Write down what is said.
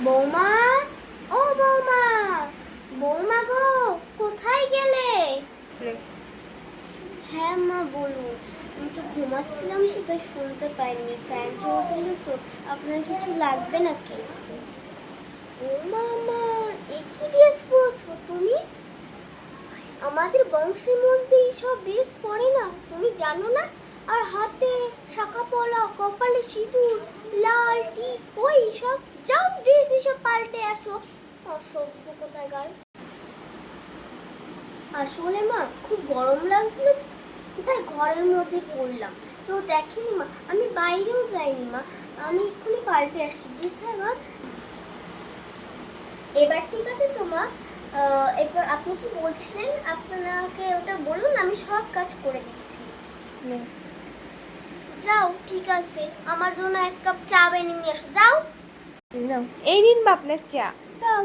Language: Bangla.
বৌমা, ও বৌমা, বৌমা গো, কোথায় গেলে? হ্যাঁ মা, বলুন। আমি তো ঘুমাচ্ছিলাম তো, তাই শুনতে পাইনি। ফ্যান চলছিল তো। আপনার কিছু লাগবে নাকি? ও মামা, একই ড্রেস পরেছো তুমি? আমাদের বংশের মধ্যে এইসব ড্রেস পরে না, তুমি জানো না? আর হাতে শাখা পলা, কপালে সিঁদুর, লাল টিপ, ওই সব। যাও ড্রেস এসব পাল্টে আসো। অসভ্য কোথাকার। আসলে মা, খুব গরম লাগছিল তো, তাই ঘরের মধ্যে পড়লাম। কেউ দেখেনি মা, আমি বাইরেও যাইনি মা। আমি এক্ষুনি পাল্টে আসছি ড্রেস। হ্যাঁ মা, এবার ঠিক আছে তো মা? এরপর আপনি কি বলছিলেন? আপনাকে ওটা বলুন, আমি সব কাজ করে দিচ্ছি। যাও, ঠিক আছে। আমার জন্য 1 কাপ চা বানিয়ে নিয়ে এসো, যাও। এই নিন বা আপনার চা। দাও।